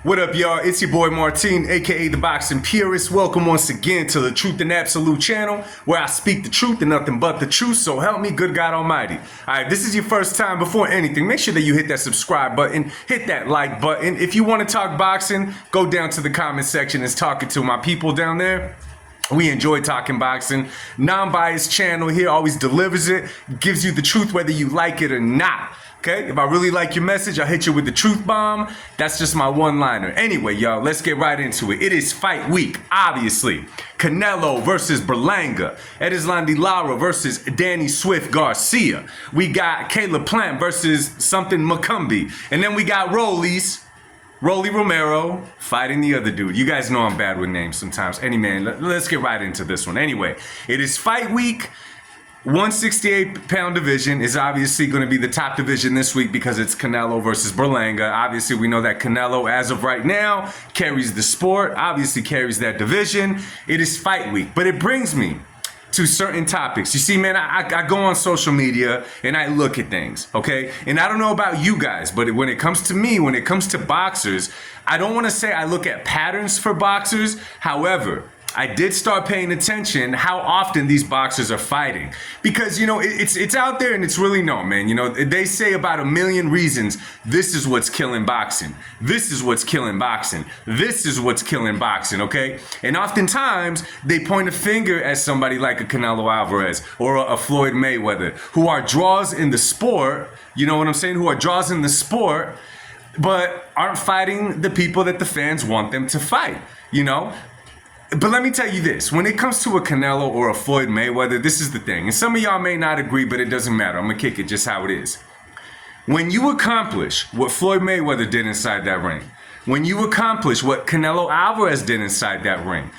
What up, y'all? It's your boy Martin, aka the Boxing Purist. Welcome once again to the Truth and Absolute channel, where I speak the truth and nothing but the truth. So help me, good God Almighty. All right, this is your first time. Before anything, make sure that you hit that subscribe button, hit that like button. If you want to talk boxing, go down to the comment section and talk it to my people down there. We enjoy talking boxing. Non-biased channel here always delivers it, gives you the truth whether you like it or not. Okay, if I really like your message, I'll hit you with the truth bomb. That's just my one-liner. Anyway, y'all, let's get right into it. It is fight week, obviously. Canelo versus Berlanga. Edisland Lara versus Danny Swift Garcia. We got Caleb Plant versus something Macumbi. And then we got Rolly Romero fighting the other dude. You guys know I'm bad with names sometimes. Anyway, let's get right into this one. Anyway, it is fight week. 168-pound division is obviously going to be the top division this week because it's Canelo versus Berlanga. Obviously, we know that Canelo, as of right now, carries the sport, obviously carries that division. It is fight week, but it brings me to certain topics. You see, man, I go on social media and I look at things, okay? And I don't know about you guys, but when it comes to me, when it comes to boxers, I don't want to say I look at patterns for boxers. However, I did start paying attention how often these boxers are fighting, because, you know, it's out there and it's really known, man. You know, they say about 1 million reasons this is what's killing boxing. This is what's killing boxing. This is what's killing boxing, okay? And oftentimes they point a finger at somebody like a Canelo Alvarez or a Floyd Mayweather, who are draws in the sport, you know what I'm saying? Who are draws in the sport, but aren't fighting the people that the fans want them to fight, you know? But let me tell you this, when it comes to a Canelo or a Floyd Mayweather, this is the thing. And some of y'all may not agree, but it doesn't matter. I'm going to kick it just how it is. When you accomplish what Floyd Mayweather did inside that ring, when you accomplish what Canelo Alvarez did inside that ring,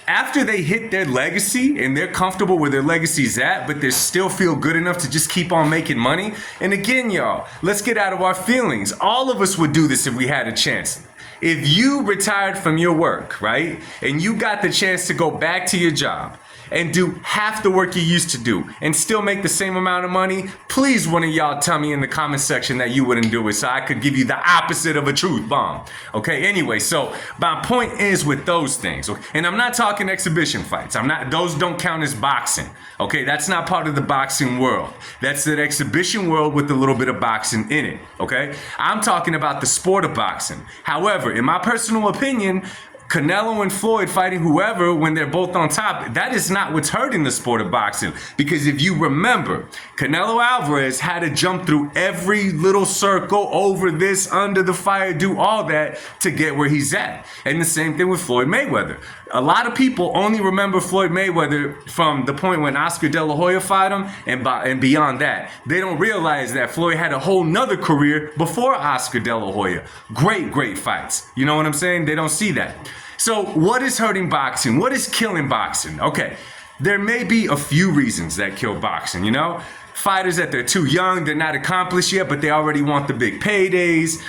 after they hit their legacy and they're comfortable where their legacy's at, but they still feel good enough to just keep on making money. And again, y'all, let's get out of our feelings. All of us would do this if we had a chance. If you retired from your work, right, and you got the chance to go back to your job and do half the work you used to do and still make the same amount of money, please one of y'all tell me in the comment section that you wouldn't do it so I could give you the opposite of a truth bomb. Okay, anyway, so my point is with those things, okay? And I'm not talking exhibition fights. Those don't count as boxing. Okay, that's not part of the boxing world. That's the exhibition world with a little bit of boxing in it, okay? I'm talking about the sport of boxing. However, in my personal opinion, Canelo and Floyd fighting whoever when they're both on top, that is not what's hurting the sport of boxing. Because if you remember, Canelo Alvarez had to jump through every little circle, over this, under the fire, do all that to get where he's at. And the same thing with Floyd Mayweather. A lot of people only remember Floyd Mayweather from the point when Oscar De La Hoya fought him and beyond that. They don't realize that Floyd had a whole nother career before Oscar De La Hoya. Great fights. You know what I'm saying? They don't see that. So what is hurting boxing? What is killing boxing? Okay, there may be a few reasons that kill boxing, you know? Fighters that they're too young, they're not accomplished yet, but they already want the big paydays.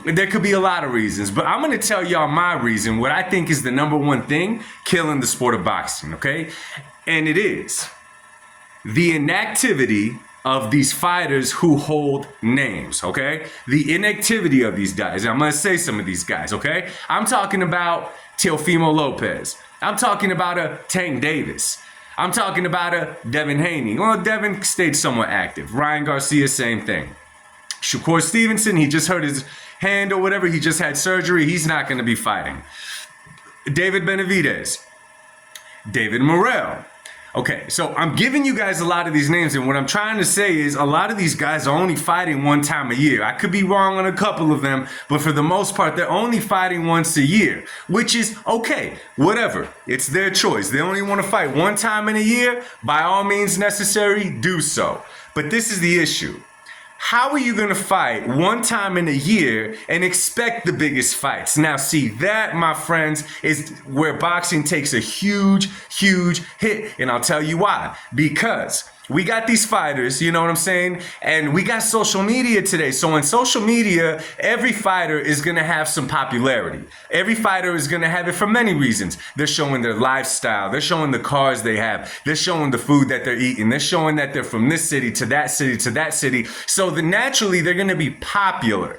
There could be a lot of reasons, but I'm gonna tell y'all my reason, what I think is the number one thing killing the sport of boxing, okay? And it is the inactivity of these fighters who hold names, okay? The inactivity of these guys. I'm gonna say some of these guys, okay? I'm talking about Teofimo Lopez. I'm talking about a Tank Davis. I'm talking about a Devin Haney. Well, Devin stayed somewhat active. Ryan Garcia, same thing. Shakur Stevenson, he just hurt his hand or whatever. He just had surgery. He's not gonna be fighting. David Benavidez. David Morrell. Okay, so I'm giving you guys a lot of these names, and what I'm trying to say is a lot of these guys are only fighting one time a year. I could be wrong on a couple of them, but for the most part, they're only fighting once a year, which is okay, whatever. It's their choice. They only want to fight one time in a year. By all means necessary, do so. But this is the issue. How are you going to fight one time in a year and expect the biggest fights? Now, see, that, my friends, is where boxing takes a huge hit. And I'll tell you why. Because we got these fighters, you know what I'm saying? And we got social media today. So in social media, every fighter is going to have some popularity. Every fighter is going to have it for many reasons. They're showing their lifestyle. They're showing the cars they have. They're showing the food that they're eating. They're showing that they're from this city to that city to that city. So naturally, they're going to be popular.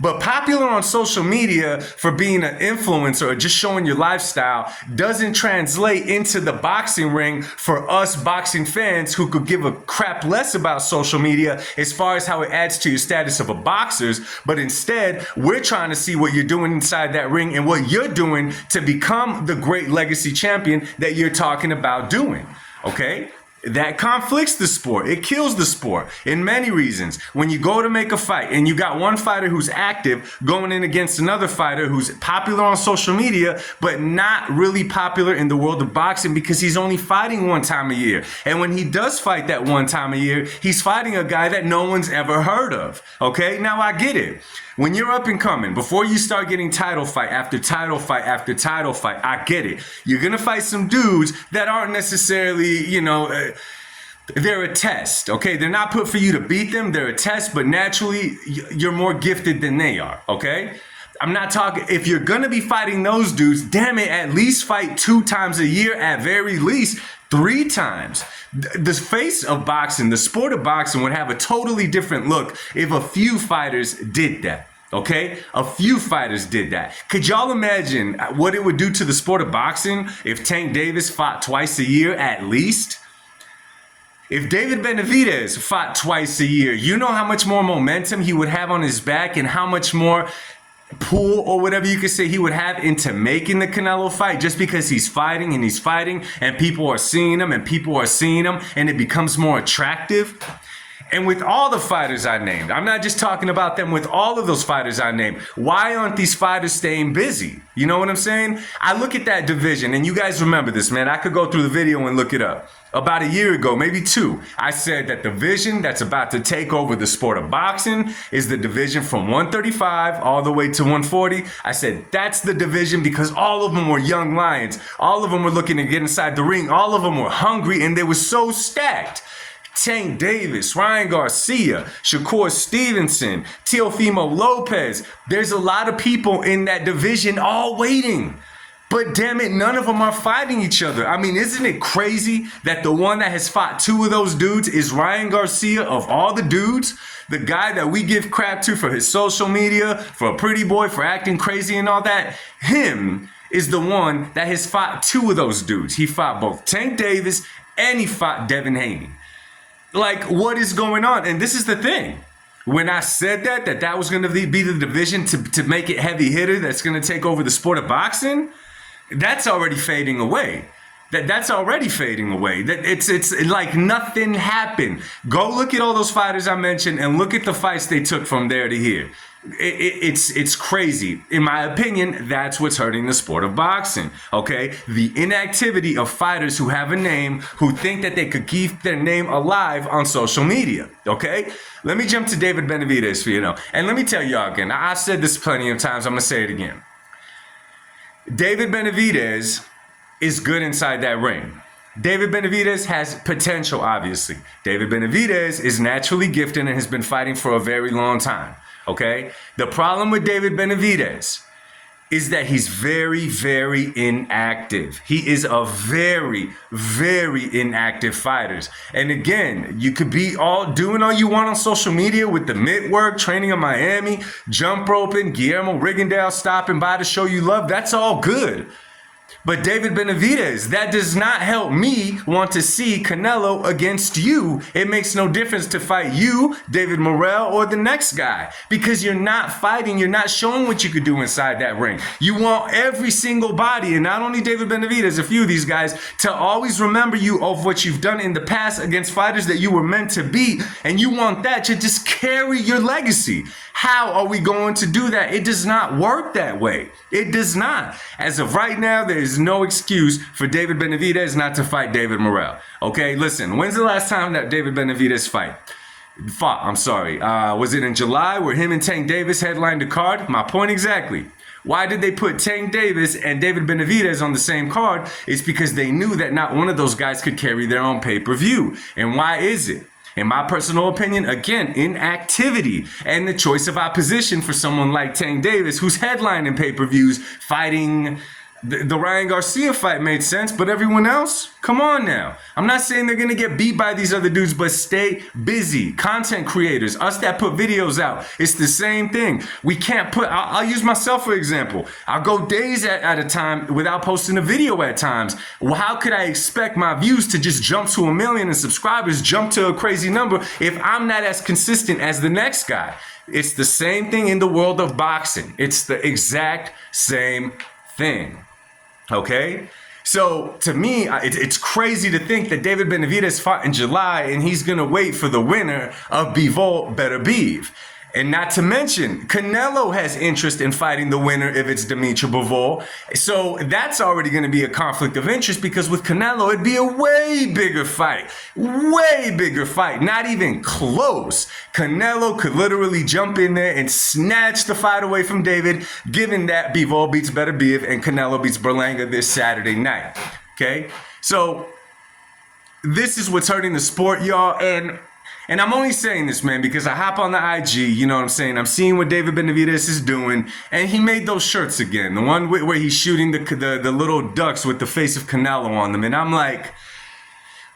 But popular on social media for being an influencer or just showing your lifestyle doesn't translate into the boxing ring for us boxing fans who could give a crap less about social media as far as how it adds to your status of a boxer. But instead, we're trying to see what you're doing inside that ring and what you're doing to become the great legacy champion that you're talking about doing. Okay? That conflicts the sport. It kills the sport in many reasons. When you go to make a fight and you got one fighter who's active going in against another fighter who's popular on social media, but not really popular in the world of boxing because he's only fighting one time a year. And when he does fight that one time a year, he's fighting a guy that no one's ever heard of. Okay, now I get it. When you're up and coming, before you start getting title fight after title fight after title fight, I get it. You're going to fight some dudes that aren't necessarily, they're a test, okay? They're not put for you to beat them. They're a test, but naturally, you're more gifted than they are, okay? I'm not talking, if you're going to be fighting those dudes, damn it, at least fight 2 times a year, at very least 3 times. The face of boxing, the sport of boxing would have a totally different look if a few fighters did that. Okay? A few fighters did that. Could y'all imagine what it would do to the sport of boxing if Tank Davis fought twice a year at least? If David Benavidez fought twice a year, you know how much more momentum he would have on his back and how much more pull or whatever you could say he would have into making the Canelo fight just because he's fighting and people are seeing him and it becomes more attractive. And with all the fighters I named, I'm not just talking about them, with all of those fighters I named, why aren't these fighters staying busy? You know what I'm saying? I look at that division, and you guys remember this, man. I could go through the video and look it up. About a year ago, maybe 2, I said that the division that's about to take over the sport of boxing is the division from 135 all the way to 140. I said that's the division because all of them were young lions. All of them were looking to get inside the ring. All of them were hungry, and they were so stacked. Tank Davis, Ryan Garcia, Shakur Stevenson, Teofimo Lopez. There's a lot of people in that division all waiting. But damn it, none of them are fighting each other. I mean, isn't it crazy that the one that has fought 2 of those dudes is Ryan Garcia of all the dudes? The guy that we give crap to for his social media, for a pretty boy, for acting crazy and all that. Him is the one that has fought 2 of those dudes. He fought both Tank Davis and he fought Devin Haney. Like, what is going on? And this is the thing. When I said that was going to be the division to make it heavy hitter that's going to take over the sport of boxing, that's already fading away. That's already fading away. That it's like nothing happened. Go look at all those fighters I mentioned and look at the fights they took from there to here. It's crazy. In my opinion, that's what's hurting the sport of boxing, okay? The inactivity of fighters who have a name, who think that they could keep their name alive on social media, okay? Let me jump to David Benavidez for you know. And let me tell y'all again, I've said this plenty of times, I'm gonna say it again. David Benavidez is good inside that ring. David Benavidez has potential, obviously. David Benavidez is naturally gifted and has been fighting for a very long time. Okay? The problem with David Benavidez is that he's very, very inactive. He is a very, very inactive fighter. And again, you could be doing all you want on social media with the mitt work, training in Miami, jump roping, Guillermo Rigondeaux stopping by to show you love. That's all good. But David Benavidez, that does not help me want to see Canelo against you. It makes no difference to fight you, David Morrell, or the next guy. Because you're not fighting, you're not showing what you could do inside that ring. You want every single body, and not only David Benavidez, a few of these guys, to always remember you of what you've done in the past against fighters that you were meant to beat. And you want that to just carry your legacy. How are we going to do that? It does not work that way. It does not. As of right now, there is no excuse for David Benavidez not to fight David Morrell. Okay, listen, when's the last time that David Benavidez fought? Was it in July where him and Tank Davis headlined the card? My point exactly. Why did they put Tank Davis and David Benavidez on the same card? It's because they knew that not one of those guys could carry their own pay-per-view. And why is it? In my personal opinion, again, inactivity and the choice of opposition for someone like Tank Davis, who's headlining pay-per-views, fighting The Ryan Garcia fight made sense, but everyone else, come on now. I'm not saying they're gonna get beat by these other dudes, but stay busy. Content creators, us that put videos out, it's the same thing. We can't put, I'll use myself for example. I'll go days at a time without posting a video at times. Well, how could I expect my views to just jump to 1 million and subscribers jump to a crazy number if I'm not as consistent as the next guy? It's the same thing in the world of boxing. It's the exact same thing. Okay? So to me, it's crazy to think that David Benavidez fought in July and he's going to wait for the winner of Bivol Beterbiev. And not to mention, Canelo has interest in fighting the winner if it's Dimitri Bivol. So that's already going to be a conflict of interest because with Canelo, it'd be a way bigger fight. Way bigger fight. Not even close. Canelo could literally jump in there and snatch the fight away from David, given that Bivol beats Beterbiev and Canelo beats Berlanga this Saturday night. Okay? So this is what's hurting the sport, y'all. And I'm only saying this, man, because I hop on the IG, you know what I'm saying? I'm seeing what David Benavidez is doing, and he made those shirts again. The one where he's shooting the little ducks with the face of Canelo on them. And I'm like,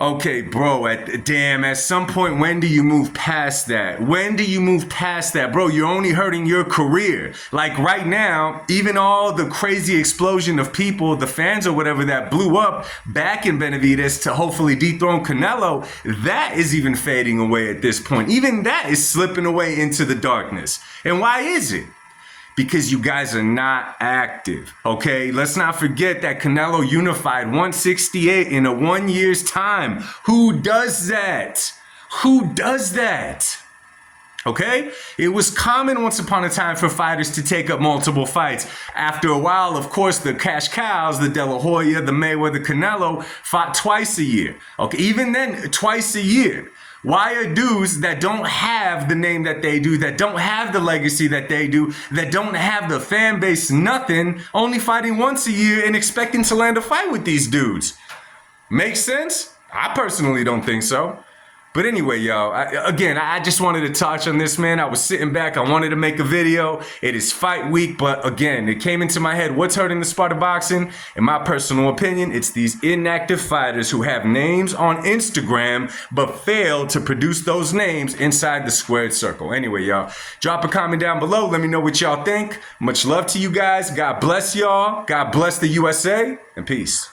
okay, bro, at some point, when do you move past that? When do you move past that? Bro, you're only hurting your career. Like right now, even all the crazy explosion of people, the fans or whatever that blew up back in Benavidez to hopefully dethrone Canelo, that is even fading away at this point. Even that is slipping away into the darkness. And why is it? Because you guys are not active, okay? Let's not forget that Canelo unified 168 in a 1 year's time. Who does that? Who does that? Okay? It was common once upon a time for fighters to take up multiple fights. After a while, of course, the cash cows, the De La Hoya, the Mayweather, Canelo, fought twice a year. Okay, even then, twice a year. Why are dudes that don't have the name that they do, that don't have the legacy that they do, that don't have the fan base, nothing, only fighting once a year and expecting to land a fight with these dudes? Makes sense? I personally don't think so. But anyway, y'all, I just wanted to touch on this, man. I was sitting back. I wanted to make a video. It is fight week, but again, it came into my head. What's hurting the sport of boxing? In my personal opinion, it's these inactive fighters who have names on Instagram, but fail to produce those names inside the squared circle. Anyway, y'all, drop a comment down below. Let me know what y'all think. Much love to you guys. God bless y'all. God bless the USA, and peace.